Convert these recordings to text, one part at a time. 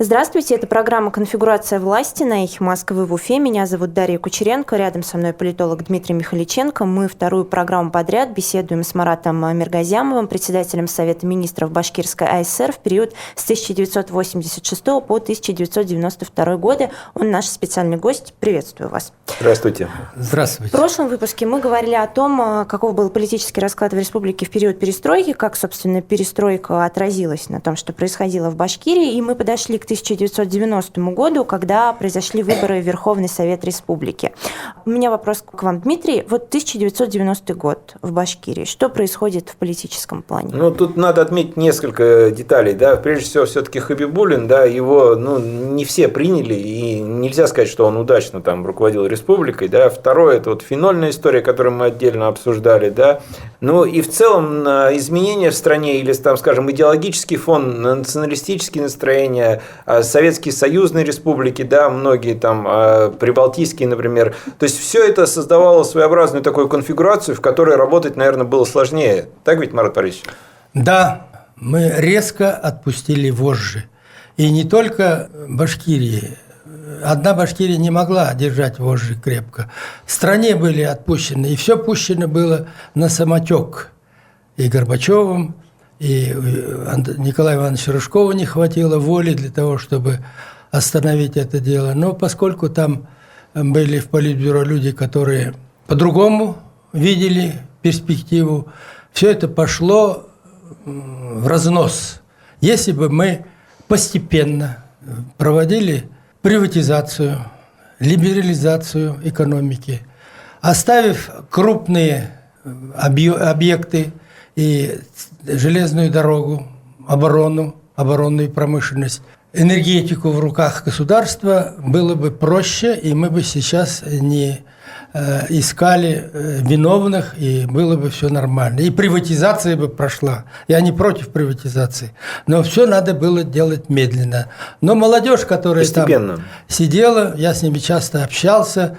Здравствуйте, это программа «Конфигурация власти» на «Эхе Москвы» в Уфе. Меня зовут Дарья Кучеренко, рядом со мной политолог Дмитрий Михаличенко. Мы вторую программу подряд беседуем с Маратом Миргазямовым, председателем Совета министров Башкирской АСР в период с 1986 по 1992 годы. Он наш специальный гость. Приветствую вас. Здравствуйте. Здравствуйте. В прошлом выпуске мы говорили о том, каков был политический расклад в республике в период перестройки, как, собственно, перестройка отразилась на том, что происходило в Башкирии, и мы подошли к 1990 году, когда произошли выборы в Верховный Совет Республики. У меня вопрос к вам, Дмитрий. Вот 1990 год в Башкирии. Что происходит в политическом плане? Тут надо отметить несколько деталей. Да. Прежде всего, все-таки Хабибуллин, да, его не все приняли, и нельзя сказать, что он удачно там руководил республикой. Да. Второе, это вот фенольная история, которую мы отдельно обсуждали. Да. И в целом изменения в стране, или, там, скажем, идеологический фон, националистические настроения, Советские союзные республики, да, многие там, прибалтийские, например. То есть, все это создавало своеобразную такую конфигурацию, в которой работать, наверное, было сложнее. Так ведь, Марат Борисович? Да, мы резко отпустили вожжи. И не только Башкирии. Одна Башкирия не могла держать вожжи крепко. В стране были отпущены, и все пущено было на самотек. И Горбачевым, и Николаю Ивановичу Рыжкову не хватило воли для того, чтобы остановить это дело. Но поскольку там были в Политбюро люди, которые по-другому видели перспективу, все это пошло в разнос. Если бы мы постепенно проводили приватизацию, либерализацию экономики, оставив крупные объекты и железную дорогу, оборонную промышленность, энергетику в руках государства, было бы проще, и мы бы сейчас не искали виновных, и было бы все нормально. И приватизация бы прошла. Я не против приватизации, но все надо было делать медленно. Но молодежь, которая постепенно там сидела, я с ними часто общался,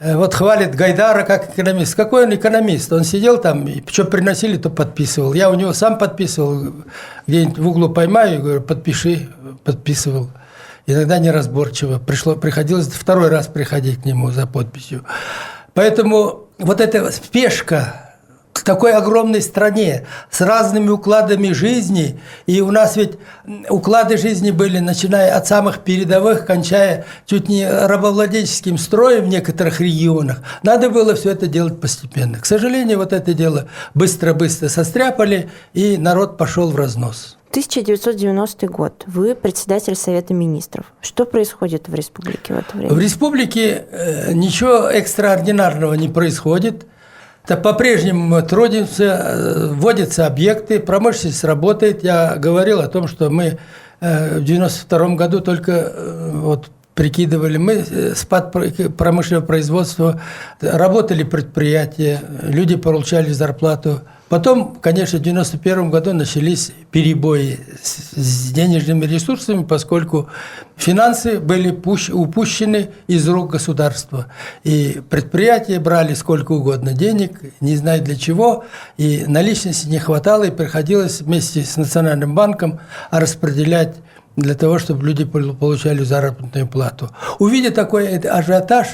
вот хвалит Гайдара как экономист. Какой он экономист? Он сидел там, и что приносили, то подписывал. Я у него сам подписывал, где-нибудь в углу поймаю, говорю, подпиши, подписывал. Иногда неразборчиво. Приходилось второй раз приходить к нему за подписью. Поэтому вот эта спешка в такой огромной стране с разными укладами жизни, и у нас ведь уклады жизни были, начиная от самых передовых, кончая чуть не рабовладельческим строем в некоторых регионах, надо было все это делать постепенно. К сожалению, вот это дело быстро-быстро состряпали, и народ пошел в разнос. 1990 год. Вы председатель Совета министров. Что происходит в республике в это время? В республике ничего экстраординарного не происходит. По-прежнему мы трудимся, вводятся объекты, промышленность работает. Я говорил о том, что мы в 1992 году только прикидывали, мы спад промышленного производства, работали предприятия, люди получали зарплату. Потом, конечно, в 1991 году начались перебои с денежными ресурсами, поскольку финансы были упущены из рук государства. И предприятия брали сколько угодно денег, не знаю для чего, и наличности не хватало, и приходилось вместе с Национальным банком распределять для того, чтобы люди получали заработную плату. Увидя такой ажиотаж,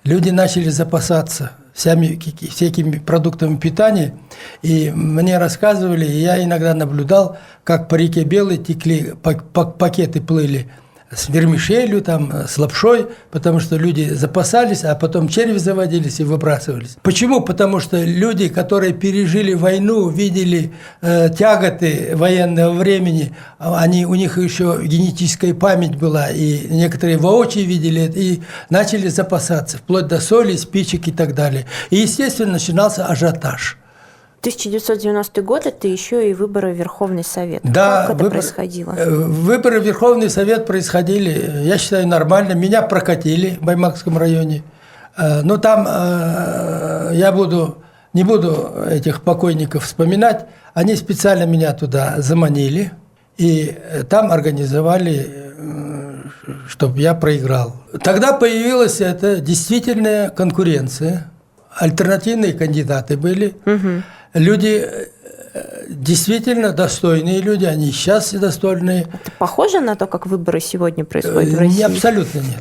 люди начали запасаться всякими продуктами питания. И мне рассказывали, и я иногда наблюдал, как по реке Белой текли, пакеты плыли с вермишелью, с лапшой, потому что люди запасались, а потом черви заводились и выбрасывались. Почему? Потому что люди, которые пережили войну, видели тяготы военного времени, у них еще генетическая память была, и некоторые воочию видели это, и начали запасаться, вплоть до соли, спичек и так далее. И, естественно, начинался ажиотаж. 1990 год – это еще и выборы в Верховный Совет. Да, как это происходило? Выборы в Верховный Совет происходили, я считаю, нормально. Меня прокатили в Баймакском районе. Но там я не буду этих покойников вспоминать. Они специально меня туда заманили, и там организовали, чтобы я проиграл. Тогда появилась эта действительная конкуренция. Альтернативные кандидаты были. Угу. Люди действительно достойные люди, они сейчас все достойные. Это похоже на то, как выборы сегодня происходят в России? Абсолютно нет.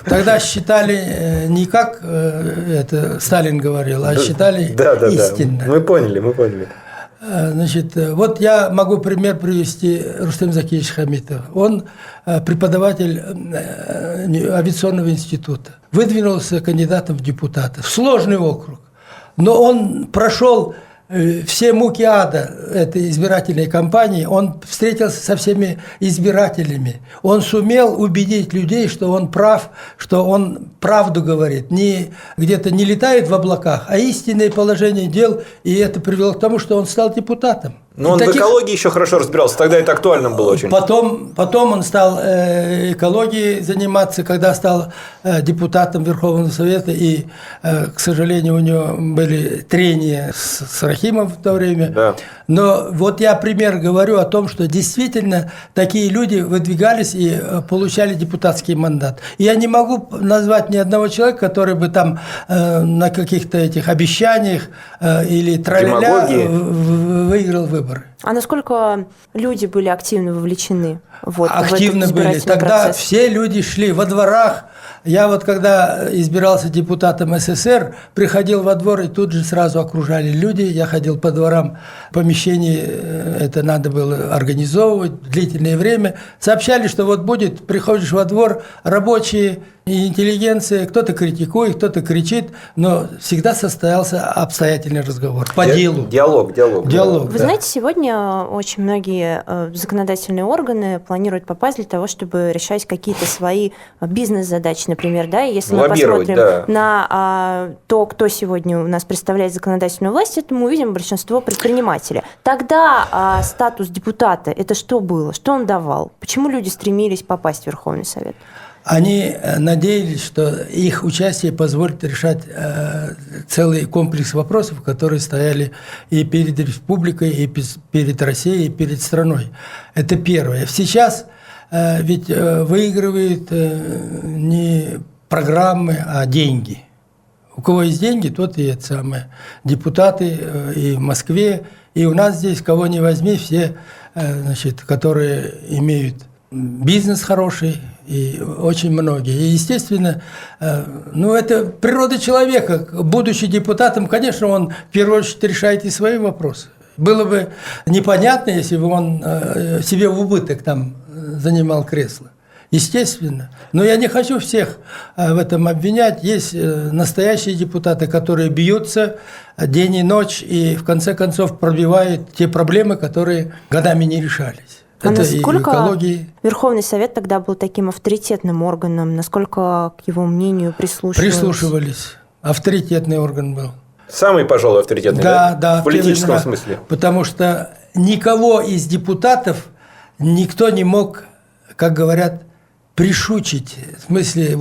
Тогда считали не как это Сталин говорил, а считали истинно. Мы поняли. Значит, вот я могу пример привести Рустем Закиевич Хамитов. Он преподаватель авиационного института. Выдвинулся кандидатом в депутаты. Сложный округ. Но он прошел все муки ада этой избирательной кампании, он встретился со всеми избирателями. Он сумел убедить людей, что он прав, что он правду говорит. Не где-то не летает в облаках, а истинное положение дел. И это привело к тому, что он стал депутатом. Но он в экологии еще хорошо разбирался, тогда это актуальным было очень. Потом он стал экологией заниматься, когда стал депутатом Верховного Совета, и, к сожалению, у него были трения с Рахимом в то время. Да. Но вот я пример говорю о том, что действительно такие люди выдвигались и получали депутатский мандат. И я не могу назвать ни одного человека, который бы там на каких-то этих обещаниях или тра-ля-ля выиграл выборы. А насколько люди были активно вовлечены в активно этот были. Тогда процесс? все люди шли во дворах. Я вот когда избирался депутатом СССР, приходил во двор, и тут же сразу окружали люди. Я ходил по дворам, помещений это надо было организовывать длительное время. Сообщали, что вот будет, приходишь во двор, рабочие и интеллигенция, кто-то критикует, кто-то кричит, но всегда состоялся обстоятельный разговор по делу. Диалог. Вы знаете, сегодня очень многие законодательные органы планируют попасть для того, чтобы решать какие-то свои бизнес-задачи, например, да, и если мы посмотрим на то, кто сегодня у нас представляет законодательную власть, это мы увидим большинство предпринимателей. Тогда статус депутата, это что было? Что он давал? Почему люди стремились попасть в Верховный Совет? Они надеялись, что их участие позволит решать целый комплекс вопросов, которые стояли и перед республикой, и перед Россией, и перед страной. Это первое. Сейчас ведь выигрывают не программы, а деньги. У кого есть деньги, тот и это самое. Депутаты и в Москве, и у нас здесь, кого не возьми, все, значит, которые имеют бизнес хороший, и очень многие. И, естественно, это природа человека. Будучи депутатом, конечно, он в первую очередь решает и свои вопросы. Было бы непонятно, если бы он себе в убыток там занимал кресло. Естественно. Но я не хочу всех в этом обвинять. Есть настоящие депутаты, которые бьются день и ночь и, в конце концов, пробивают те проблемы, которые годами не решались. А насколько Верховный Совет тогда был таким авторитетным органом? Насколько к его мнению прислушивались? Прислушивались. Авторитетный орган был. Самый, пожалуй, авторитетный, да? В политическом смысле. Потому что никого из депутатов никто не мог, как говорят, пришучить, в смысле,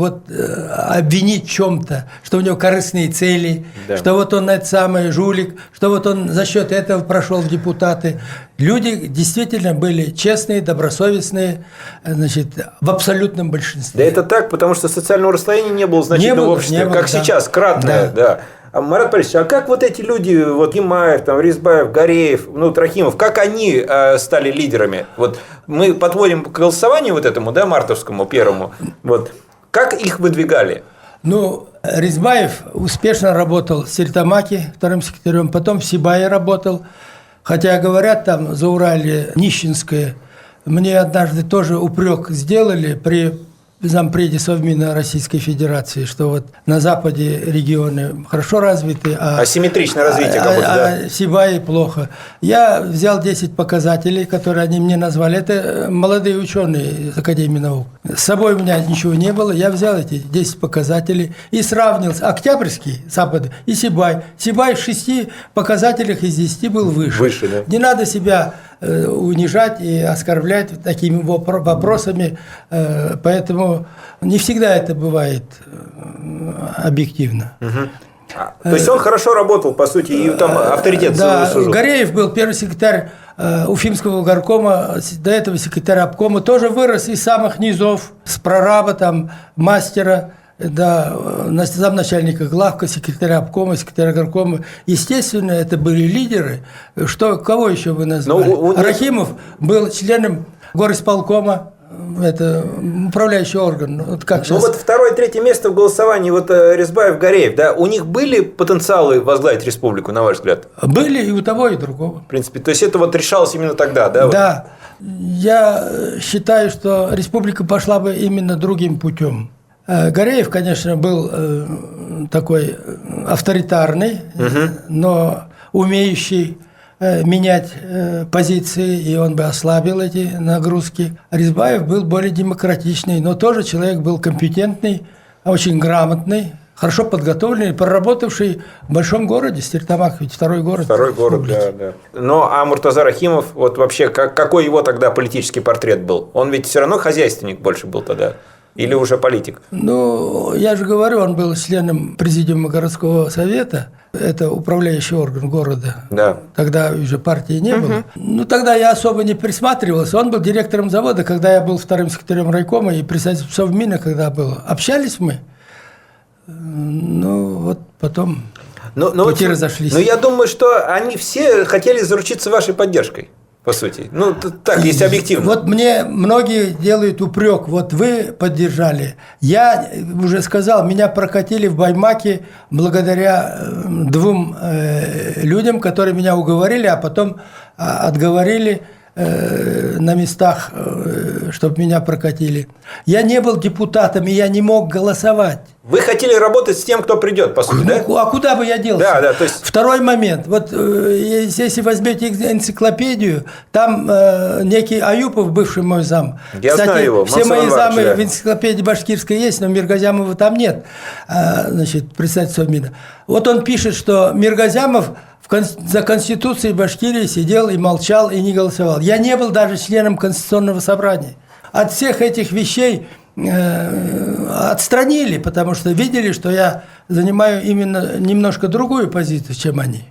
обвинить в чем-то, что у него корыстные цели, что вот он это самый жулик, что вот он за счет этого прошел в депутаты. Люди действительно были честные, добросовестные, значит, в абсолютном большинстве. Да это так, потому что социального расслоения не было значительного в обществе, как сейчас, кратное, да. А Марат Борисович, а как вот эти люди, Ямаев, Ризбаев, Гореев, Трохимов, как они стали лидерами? Вот мы подводим к голосованию этому, мартовскому, первому. Как их выдвигали? Ризбаев успешно работал в Стерлитамаке, вторым секретарем, потом в Сибае работал. Хотя, говорят, там за Урале Нищенское. Мне однажды тоже упрек сделали при зампреде Совмина Российской Федерации, что на Западе регионы хорошо развиты, асимметричное развитие как будто, а Сибае плохо. Я взял 10 показателей, которые они мне назвали. Это молодые ученые из Академии наук. С собой у меня ничего не было. Я взял эти 10 показателей и сравнил Октябрьский, Запад, и Сибай. Сибай в 6 показателях из 10 был выше. Да. Не надо себя унижать и оскорблять такими вопросами, поэтому не всегда это бывает объективно. То есть он хорошо работал, по сути, и там авторитет заслужил. Гореев был первый секретарь Уфимского горкома, до этого секретарь обкома, тоже вырос из самых низов, с прораба, мастера. до замначальника главка, секретаря обкома, секретаря горкома. Естественно, это были лидеры. Кого еще вы назвали? Рахимов был членом горисполкома, это управляющий орган. Вот как сейчас. Вот второе и третье место в голосовании, вот Рязбаев, Гореев, да, у них были потенциалы возглавить республику, на ваш взгляд? Были и у того, и у другого. В принципе, то есть это вот решалось именно тогда, да? Да. Я считаю, что республика пошла бы именно другим путем. Гореев, конечно, был такой авторитарный, но умеющий менять позиции, и он бы ослабил эти нагрузки. Рязбаев был более демократичный, но тоже человек был компетентный, очень грамотный, хорошо подготовленный, проработавший в большом городе, Стерлитамак, ведь второй город. Второй город, да. Ну, а Муртаза Рахимов, вот вообще, какой его тогда политический портрет был? Он ведь все равно хозяйственник больше был тогда? Или уже политик? Ну, я же говорю, он был членом президиума городского совета, это управляющий орган города. Да. Тогда уже партии не было. Ну, тогда я особо не присматривался. Он был директором завода, когда я был вторым секретарем райкома и председателем Совмина, когда было. Общались мы. Ну, вот потом пути разошлись. Но я думаю, что они все хотели заручиться вашей поддержкой. По сути. Ну, так, если объективно. Вот мне многие делают упрек. Вот вы поддержали. Я уже сказал, меня прокатили в Баймаке благодаря двум людям, которые меня уговорили, а потом отговорили на местах, чтобы меня прокатили. Я не был депутатом, и я не мог голосовать. Вы хотели работать с тем, кто придет, по сути, да? А куда бы я делся? Да, то есть... Второй момент. Вот если возьмете энциклопедию, там некий Аюпов, бывший мой зам. Я знаю его. Все мои замы в энциклопедии башкирской есть, но Миргазямова там нет. Значит, представитель Совмина. Вот он пишет, что Миргазямов за Конституцией Башкирии сидел и молчал, и не голосовал. Я не был даже членом Конституционного собрания. От всех этих вещей отстранили, потому что видели, что я занимаю именно немножко другую позицию, чем они.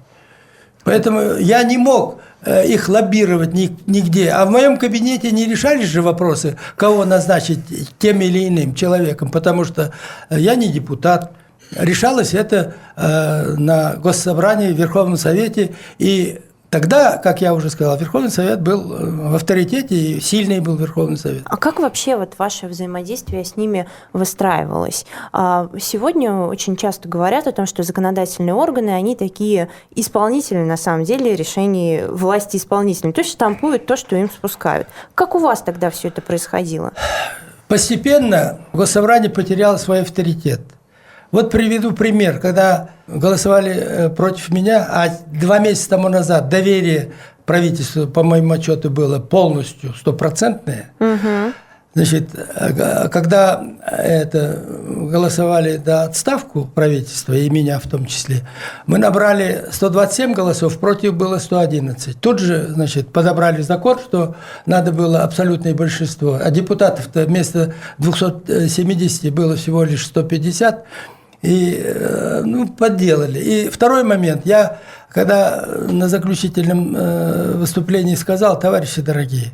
Поэтому я не мог их лоббировать нигде. А в моем кабинете не решались же вопросы, кого назначить тем или иным человеком, потому что я не депутат. Решалось это на Госсобрании, в Верховном Совете. И тогда, как я уже сказал, Верховный Совет был в авторитете, и сильный был Верховный Совет. А как вообще вот ваше взаимодействие с ними выстраивалось? Сегодня очень часто говорят о том, что законодательные органы, они такие исполнители, на самом деле, решений власти исполнительной. То есть штампуют то, что им спускают. Как у вас тогда все это происходило? Постепенно Госсобрание потеряло свой авторитет. Вот приведу пример, когда голосовали против меня, а 2 месяца тому назад доверие правительству, по моему отчету, было полностью стопроцентное. Значит, когда голосовали за отставку правительства, и меня в том числе, мы набрали 127 голосов, против было 111. Тут же, значит, подобрали закон, что надо было абсолютное большинство, а депутатов-то вместо 270 было всего лишь 150, и подделали. И второй момент, я когда на заключительном выступлении сказал: товарищи дорогие,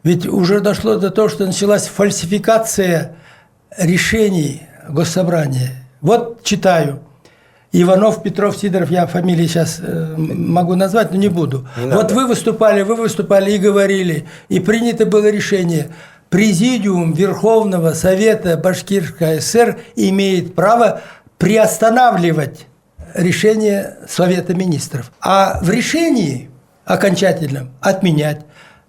ведь уже дошло до того, что началась фальсификация решений Госсобрания. Вот читаю. Иванов, Петров, Сидоров, я фамилии сейчас могу назвать, но не буду. Вот вы выступали и говорили, и принято было решение: Президиум Верховного Совета Башкирской ССР имеет право приостанавливать решение Совета Министров, а в решении окончательном отменять.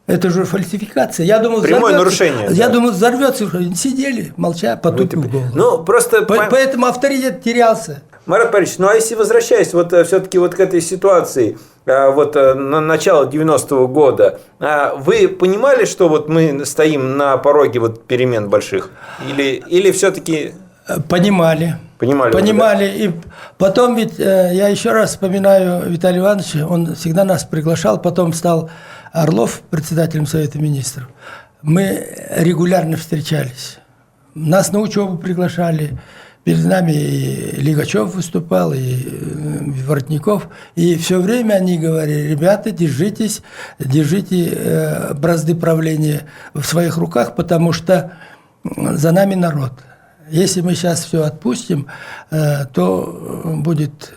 Это же фальсификация. Я думал, прямое нарушение. Я думал, взорвется. Сидели, молча, потупив голову. Ну, просто... Поэтому авторитет терялся. Марат Борисович, ну а если возвращаясь вот все-таки вот к этой ситуации, вот на начало 90-го года, вы понимали, что вот мы стоим на пороге вот перемен больших? Или все-таки... Понимали. Да? И потом ведь, я еще раз вспоминаю Виталия Ивановича, он всегда нас приглашал, потом стал Орлов председателем Совета Министров. Мы регулярно встречались. Нас на учебу приглашали. Перед нами и Лигачев выступал, и Воротников. И все время они говорили: ребята, держите бразды правления в своих руках, потому что за нами народ. Если мы сейчас все отпустим, то будет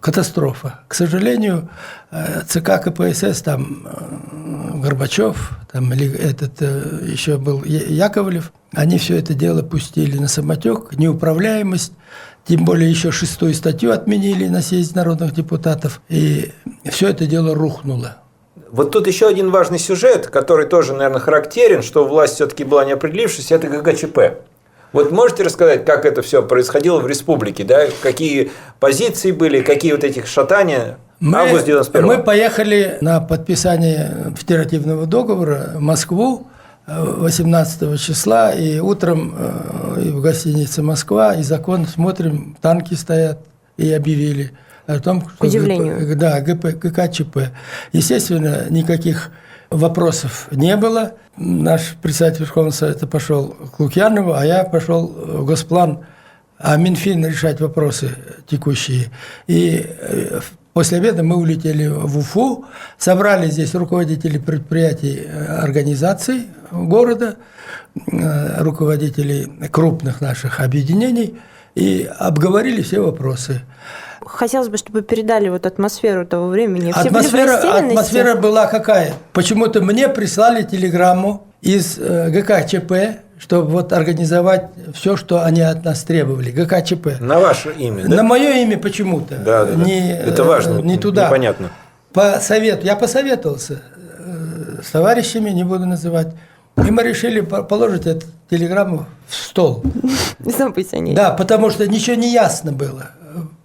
катастрофа. К сожалению, ЦК КПСС, там Горбачев, там еще был Яковлев, они все это дело пустили на самотек, неуправляемость, тем более еще 6-ю статью отменили на съезде народных депутатов, и все это дело рухнуло. Вот тут еще один важный сюжет, который тоже, наверное, характерен, что власть все-таки была не определившись, это ГКЧП. Вот можете рассказать, как это все происходило в республике, да? Какие позиции были, какие вот эти шатания? Август 91-го. Мы поехали на подписание федеративного договора в Москву 18 числа, и утром в гостинице «Москва», и закон смотрим, танки стоят, и объявили о том, что к удивлению. ГКЧП. Естественно, никаких вопросов не было. Наш председатель Верховного Совета пошел к Лукьянову, а я пошел в Госплан, а Минфин решать вопросы текущие. И после обеда мы улетели в Уфу, собрали здесь руководителей предприятий, организаций города, руководителей крупных наших объединений и обговорили все вопросы. Хотелось бы, чтобы передали вот атмосферу того времени. Все были в растерянности. Атмосфера была какая? Почему-то мне прислали телеграмму из ГКЧП, чтобы вот организовать все, что они от нас требовали. ГКЧП. На ваше имя, да? На мое имя почему-то. Да. Это важно. Не туда. Непонятно. Я посоветовался с товарищами, не буду называть. И мы решили положить эту телеграмму в стол. Забыть о ней. Да, потому что ничего не ясно было.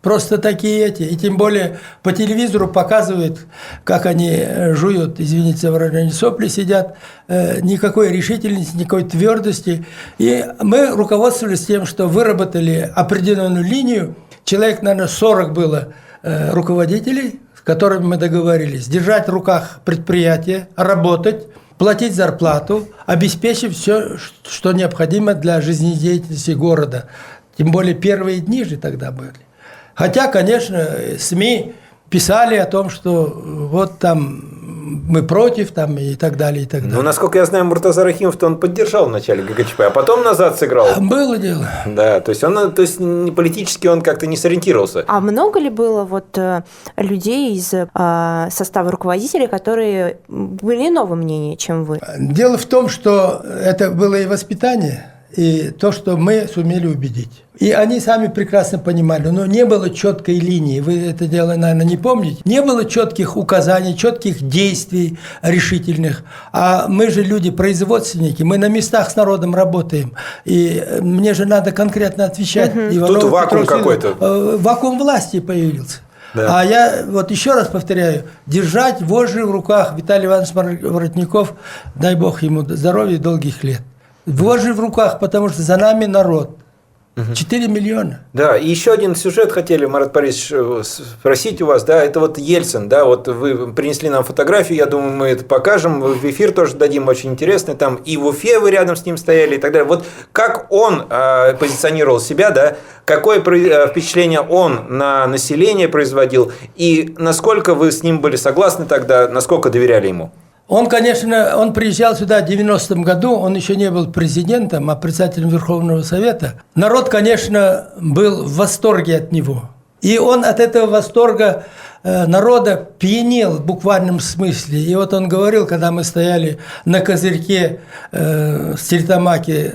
Просто такие эти. И тем более по телевизору показывают, как они жуют, извините за выражение, сопли сидят. Никакой решительности, никакой твердости. И мы руководствовались тем, что выработали определенную линию. Человек, наверное, 40 было руководителей, с которыми мы договорились. Держать в руках предприятие, работать, платить зарплату, обеспечить все, что необходимо для жизнедеятельности города. Тем более первые дни же тогда были. Хотя, конечно, СМИ писали о том, что вот там мы против, там и так далее, и так далее. Ну, насколько я знаю, Муртаза Рахимов-то он поддержал в начале ГКЧП, а потом назад сыграл. Было дело. Да, то есть политически он как-то не сориентировался. А много ли было вот людей из состава руководителей, которые были иного мнения, чем вы? Дело в том, что это было и воспитание, и то, что мы сумели убедить. И они сами прекрасно понимали, но не было четкой линии, вы это дело, наверное, не помните, не было четких указаний, четких действий решительных. А мы же люди производственники, мы на местах с народом работаем, и мне же надо конкретно отвечать. Тут вакуум какой-то. Вакуум власти появился. Да. А я вот еще раз повторяю, держать вожжи в руках Виталий Иванович Воротников, дай бог ему здоровья и долгих лет. Вожжи в руках, потому что за нами народ. 4 миллиона. Да, и еще один сюжет хотели, Марат Борисович, спросить у вас, да, это вот Ельцин, да, вот вы принесли нам фотографию, я думаю, мы это покажем, в эфир тоже дадим, очень интересно, там и в Уфе вы рядом с ним стояли и так далее. Вот как он позиционировал себя, да, какое впечатление он на население производил, и насколько вы с ним были согласны тогда, насколько доверяли ему? Он, конечно, он приезжал сюда в 90-м году, он еще не был президентом, а председателем Верховного Совета. Народ, конечно, был в восторге от него. И он от этого восторга народа пьянел в буквальном смысле. И вот он говорил, когда мы стояли на козырьке Стерлитамаки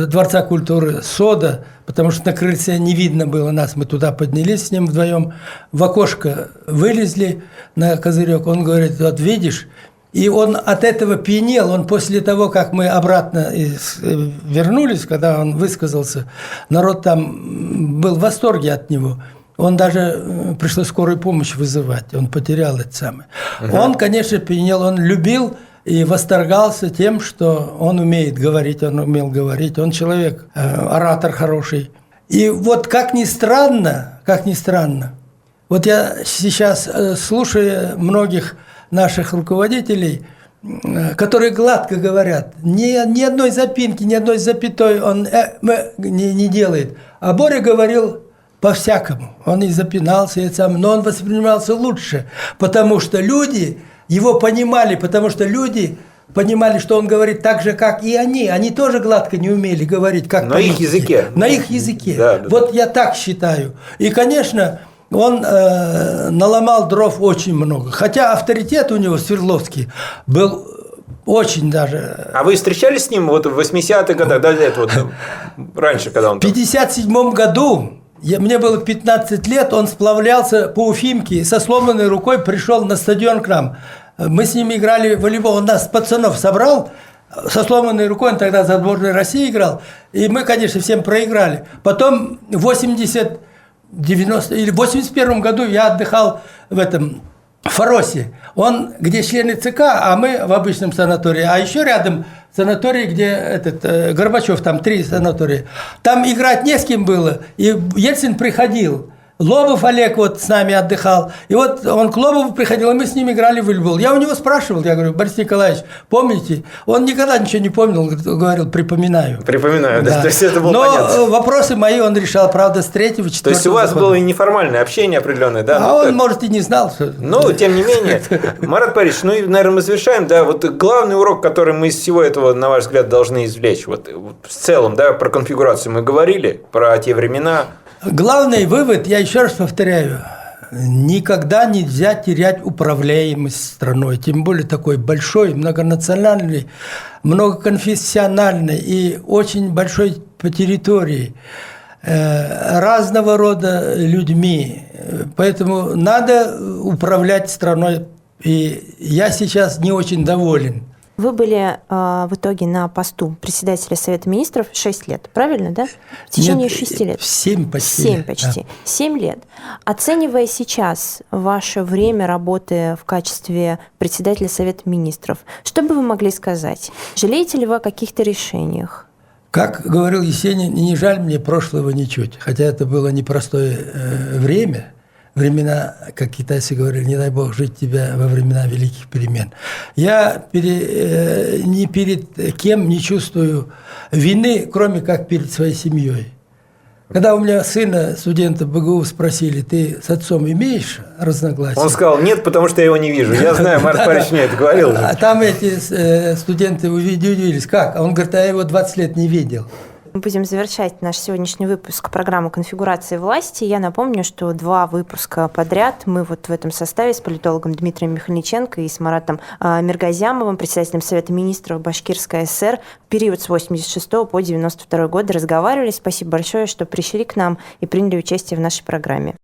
Дворца культуры «Сода», потому что на крыльце не видно было нас, мы туда поднялись с ним вдвоем, в окошко вылезли на козырек, он говорит, вот видишь, и он от этого пьянел, он после того, как мы обратно вернулись, когда он высказался, народ там был в восторге от него. Он даже пришлось скорую помощь вызывать, он потерял это самое. Он, конечно, пьянел, он любил и восторгался тем, что он умеет говорить, он умел говорить, он человек, оратор хороший. И вот как ни странно, вот я сейчас слушаю многих наших руководителей, которые гладко говорят, ни одной запинки, ни одной запятой он не делает. А Боря говорил по-всякому, он и запинался, но он воспринимался лучше, потому что люди его понимали, потому что люди понимали, что он говорит так же, как и они. Они тоже гладко не умели говорить, как на их языке. На их языке. Да, да, вот я так считаю. И, конечно, он наломал дров очень много. Хотя авторитет у него, Свердловский, был очень даже... А вы встречались с ним вот в 80-х годах, да, это вот раньше, когда он... В 1957 году, мне было 15 лет, он сплавлялся по Уфимке, со сломанной рукой пришел на стадион к нам. Мы с ним играли в волейбол, он нас, пацанов, собрал, со сломанной рукой, он тогда за сборную России играл, и мы, конечно, всем проиграли. Потом в 81 году я отдыхал в этом... в Фаросе. Он, где члены ЦК, а мы в обычном санатории. А еще рядом санаторий, где Горбачев, там 3 санатория. Там играть не с кем было. И Ельцин приходил. Лобов Олег вот с нами отдыхал. И вот он к Лобову приходил, и мы с ним играли в волейбол. Я у него спрашивал, я говорю: Борис Николаевич, помните? Он никогда ничего не помнил, говорил: припоминаю. Припоминаю, да. То есть это было понятно. Но вопросы мои он решал, правда, с 3-го, 4-го. То есть у вас было и неформальное общение определенное, да? А он, может, и не знал, что... Ну, тем не менее. Марат Борисович, ну и, наверное, мы завершаем, да, вот главный урок, который мы из всего этого, на ваш взгляд, должны извлечь, вот в целом, да, про конфигурацию мы говорили, про те времена. Главный вывод, я еще раз повторяю, никогда нельзя терять управляемость страной, тем более такой большой, многонациональный, многоконфессиональный и очень большой по территории, разного рода людьми. Поэтому надо управлять страной, и я сейчас не очень доволен. Вы были в итоге на посту председателя Совета Министров 6 лет, правильно, да? В течение 6 лет. 7 почти. 7 почти. Да. 7 лет. Оценивая сейчас ваше время работы в качестве председателя Совета Министров, что бы вы могли сказать? Жалеете ли вы о каких-то решениях? Как говорил Есенин, не жаль мне прошлого ничуть. Хотя это было непростое время. Времена, как китайцы говорили, не дай бог жить тебя во времена великих перемен. Я ни перед кем не чувствую вины, кроме как перед своей семьей. Когда у меня сына, студента БГУ, спросили: ты с отцом имеешь разногласия? Он сказал: нет, потому что я его не вижу. Я знаю, Марат Борисович мне это говорил. А там эти студенты удивились: как? А он говорит: а я его 20 лет не видел. Мы будем завершать наш сегодняшний выпуск программы «Конфигурация власти». Я напомню, что 2 выпуска подряд мы вот в этом составе с политологом Дмитрием Михальниченко и с Маратом Миргазямовым, председателем Совета Министров Башкирской ССР, в период с 86 по 92 годы разговаривали. Спасибо большое, что пришли к нам и приняли участие в нашей программе.